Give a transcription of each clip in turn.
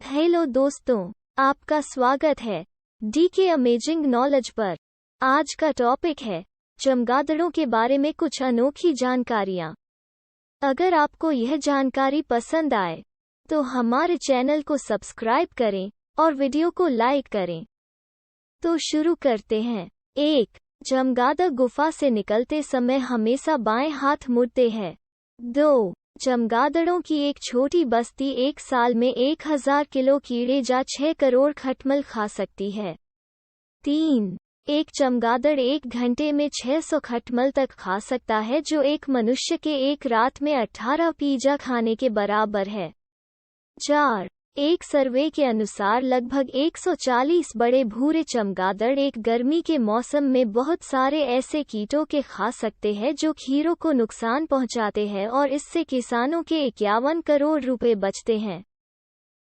Hello दोस्तों, आपका स्वागत है डीके अमेजिंग नॉलेज पर। आज का टॉपिक है चमगादड़ों के बारे में कुछ अनोखी जानकारियाँ। अगर आपको यह जानकारी पसंद आए तो हमारे चैनल को सब्सक्राइब करें और वीडियो को लाइक करें। तो शुरू करते हैं। 1. चमगादड़ गुफा से निकलते समय हमेशा बाएं हाथ मुड़ते हैं। 2. चमगादड़ों की एक छोटी बस्ती एक साल में 1000 किलो कीड़े या 6 करोड़ खटमल खा सकती है। 3. एक चमगादड़ एक घंटे में 600 खटमल तक खा सकता है, जो एक मनुष्य के एक रात में 18 पिज़्ज़ा खाने के बराबर है। 4. एक सर्वे के अनुसार लगभग 140 बड़े भूरे चमगादड़ एक गर्मी के मौसम में बहुत सारे ऐसे कीटों के खा सकते हैं जो खीरों को नुकसान पहुंचाते हैं, और इससे किसानों के 51 करोड़ रुपए बचते हैं।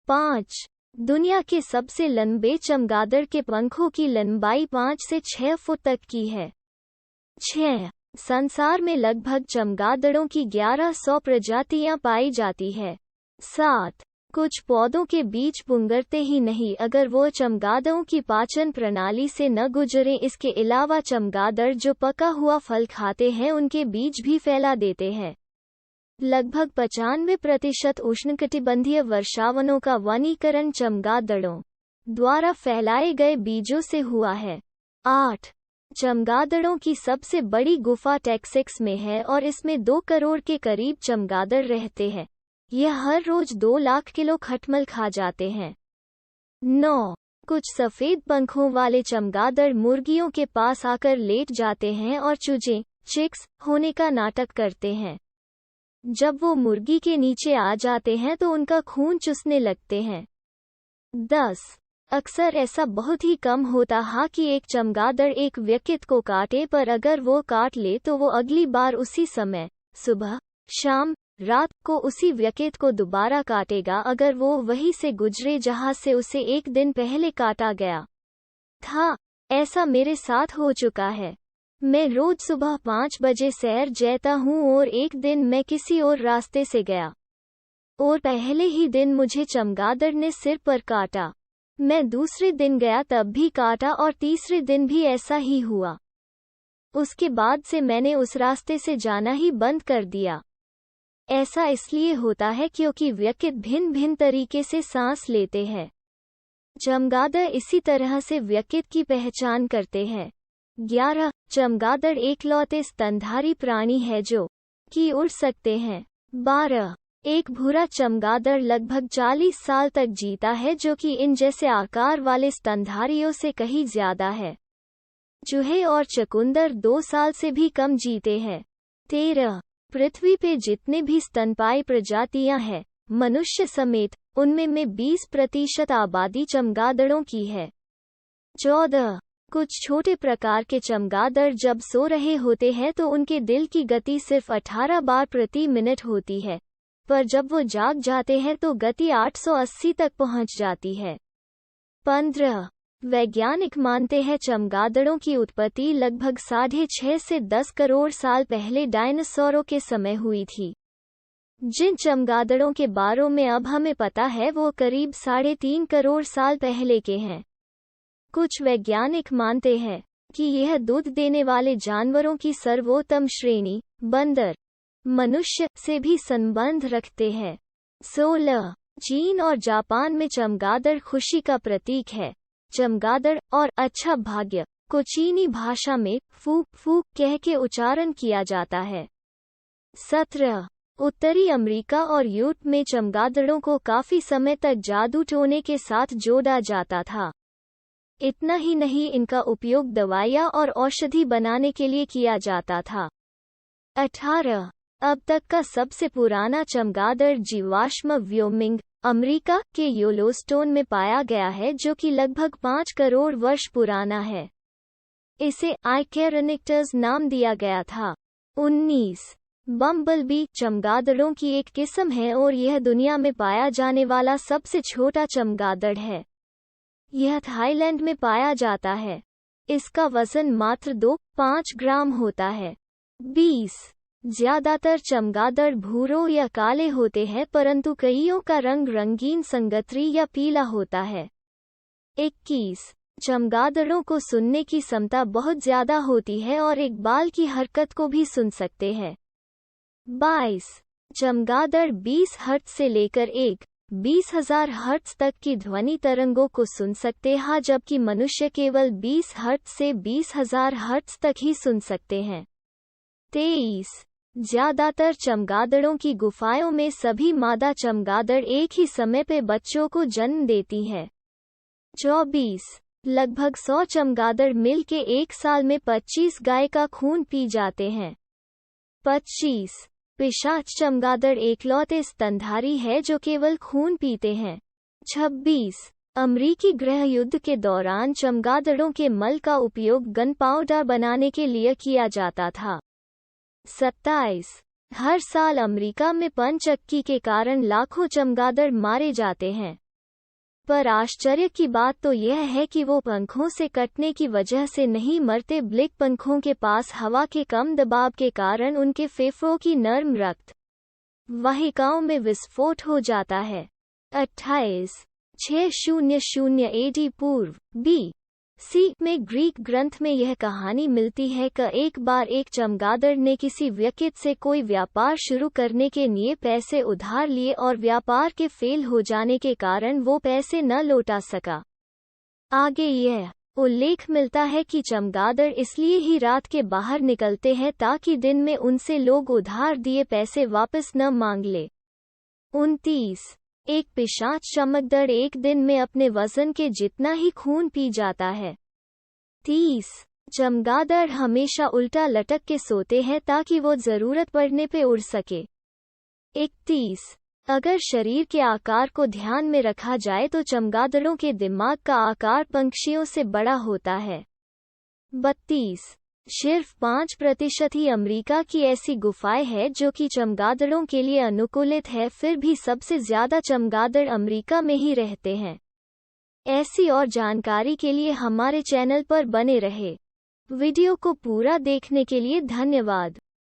5. दुनिया के सबसे लंबे चमगादड़ के पंखों की लंबाई 5 से 6 फुट तक की है। 6. संसार में लगभग चमगादड़ों की 1100 प्रजातियां पाई जाती है। 7. कुछ पौधों के बीज पुंगरते ही नहीं अगर वो चमगादड़ों की पाचन प्रणाली से न गुजरें। इसके अलावा चमगादड़ जो पका हुआ फल खाते हैं उनके बीज भी फैला देते हैं। लगभग 95% उष्णकटिबंधीय वर्षावनों का वनीकरण चमगादड़ों द्वारा फैलाए गए बीजों से हुआ है। 8. चमगादड़ों की सबसे बड़ी गुफा टेक्सास में है और इसमें 2 करोड़ के करीब चमगादड़ रहते हैं। यह हर रोज 2 लाख किलो खटमल खा जाते हैं। 9. कुछ सफेद पंखों वाले चमगादड़ मुर्गियों के पास आकर लेट जाते हैं और चूजे चिक्स होने का नाटक करते हैं। जब वो मुर्गी के नीचे आ जाते हैं तो उनका खून चूसने लगते हैं। 10. अक्सर ऐसा बहुत ही कम होता है कि एक चमगादड़ एक व्यक्ति को काटे, पर अगर वो काट ले तो वो अगली बार उसी समय सुबह, शाम, रात को उसी व्यक्ति को दोबारा काटेगा अगर वो वहीं से गुजरे जहां से उसे एक दिन पहले काटा गया था। ऐसा मेरे साथ हो चुका है। मैं रोज सुबह 5 बजे सैर जाता हूँ और एक दिन मैं किसी और रास्ते से गया और पहले ही दिन मुझे चमगादड़ ने सिर पर काटा। मैं दूसरे दिन गया तब भी काटा और तीसरे दिन भी ऐसा ही हुआ। उसके बाद से मैंने उस रास्ते से जाना ही बंद कर दिया। ऐसा इसलिए होता है क्योंकि व्यक्ति भिन्न भिन्न तरीके से सांस लेते हैं। चमगादड़ इसी तरह से व्यक्ति की पहचान करते हैं। 11. चमगादड़ एकलौते स्तनधारी प्राणी है जो कि उड़ सकते हैं। 12. एक भूरा चमगादड़ लगभग 40 साल तक जीता है, जो कि इन जैसे आकार वाले स्तनधारियों से कहीं ज्यादा है। चूहे और चकुंदर 2 साल से भी कम जीते हैं। 13. पृथ्वी पे जितने भी स्तनपायी प्रजातियां हैं, मनुष्य समेत, उनमें 20% आबादी चमगादड़ों की है। 14. कुछ छोटे प्रकार के चमगादड़ जब सो रहे होते हैं तो उनके दिल की गति सिर्फ 18 बार प्रति मिनट होती है, पर जब वो जाग जाते हैं तो गति 880 तक पहुंच जाती है। 15. वैज्ञानिक मानते हैं चमगादड़ों की उत्पत्ति लगभग 6.5 से 10 करोड़ साल पहले डायनासोरों के समय हुई थी। जिन चमगादड़ों के बारे में अब हमें पता है वो करीब 3.5 करोड़ साल पहले के हैं। कुछ वैज्ञानिक मानते हैं कि यह दूध देने वाले जानवरों की सर्वोत्तम श्रेणी, बंदर, मनुष्य, से भी संबंध रखते हैं। 16. चीन और जापान में चमगादड़ खुशी का प्रतीक है। चमगादड़ और अच्छा भाग्य को चीनी भाषा में फू फू कह के उच्चारण किया जाता है। 17. उत्तरी अमेरिका और यूरोप में चमगादड़ों को काफी समय तक जादू टोने के साथ जोड़ा जाता था। इतना ही नहीं, इनका उपयोग दवाइयाँ और औषधि बनाने के लिए किया जाता था। 18. अब तक का सबसे पुराना चमगादड़ जीवाश्म व्योमिंग, अमेरिका के येलोस्टोन में पाया गया है, जो कि लगभग 5 करोड़ वर्ष पुराना है। इसे आइकेरोनिक्टस नाम दिया गया था। 19. बम्बलबी चमगादड़ों की एक किस्म है और यह दुनिया में पाया जाने वाला सबसे छोटा चमगादड़ है। यह थाईलैंड में पाया जाता है। इसका वजन मात्र 2.5 ग्राम होता है। 20. ज्यादातर चमगादड़ भूरों या काले होते हैं, परंतु कईयों का रंग रंगीन संगतरी या पीला होता है। 21 चमगादड़ों को सुनने की क्षमता बहुत ज्यादा होती है और एक बाल की हरकत को भी सुन सकते हैं। 22 चमगादड़ 20 हर्ट्ज से लेकर 20,000 हर्ट्ज तक की ध्वनि तरंगों को सुन सकते हैं, जबकि मनुष्य केवल 20 हर्ट्ज से 20,000 हर्ट्ज तक ही सुन सकते हैं। 23 ज्यादातर चमगादड़ों की गुफाओं में सभी मादा चमगादड़ एक ही समय पे बच्चों को जन्म देती है। 24 लगभग 100 चमगादड़ मिल के एक साल में 25 गाय का खून पी जाते हैं। 25 पिशाच चमगादड़ एकलौते स्तनधारी है जो केवल खून पीते हैं। 26 अमरीकी गृह युद्ध के दौरान चमगादड़ों के मल का उपयोग गन पाउडर बनाने के लिए किया जाता था। 27 हर साल अमेरिका में पनचक्की के कारण लाखों चमगादड़ मारे जाते हैं, पर आश्चर्य की बात तो यह है कि वो पंखों से कटने की वजह से नहीं मरते, बल्कि पंखों के पास हवा के कम दबाव के कारण उनके फेफड़ों की नर्म रक्त वाहिकाओं में विस्फोट हो जाता है। 28 600 AD पूर्व BC में ग्रीक ग्रंथ में यह कहानी मिलती है कि एक बार एक चमगादड़ ने किसी व्यक्ति से कोई व्यापार शुरू करने के लिए पैसे उधार लिए और व्यापार के फेल हो जाने के कारण वो पैसे न लौटा सका। आगे यह उल्लेख मिलता है कि चमगादड़ इसलिए ही रात के बाहर निकलते हैं ताकि दिन में उनसे लोग उधार दिए पैसे वापस न मांग ले। 29 एक पिशाच चमगादड़ एक दिन में अपने वजन के जितना ही खून पी जाता है। 30 चमगादड़ हमेशा उल्टा लटक के सोते हैं ताकि वो जरूरत पड़ने पे उड़ सके। 31 अगर शरीर के आकार को ध्यान में रखा जाए तो चमगादड़ों के दिमाग का आकार पंछियों से बड़ा होता है। 32 सिर्फ 5% ही अमेरिका की ऐसी गुफाएं हैं जो कि चमगादड़ों के लिए अनुकूलित है, फिर भी सबसे ज्यादा चमगादड़ अमेरिका में ही रहते हैं। ऐसी और जानकारी के लिए हमारे चैनल पर बने रहे। वीडियो को पूरा देखने के लिए धन्यवाद।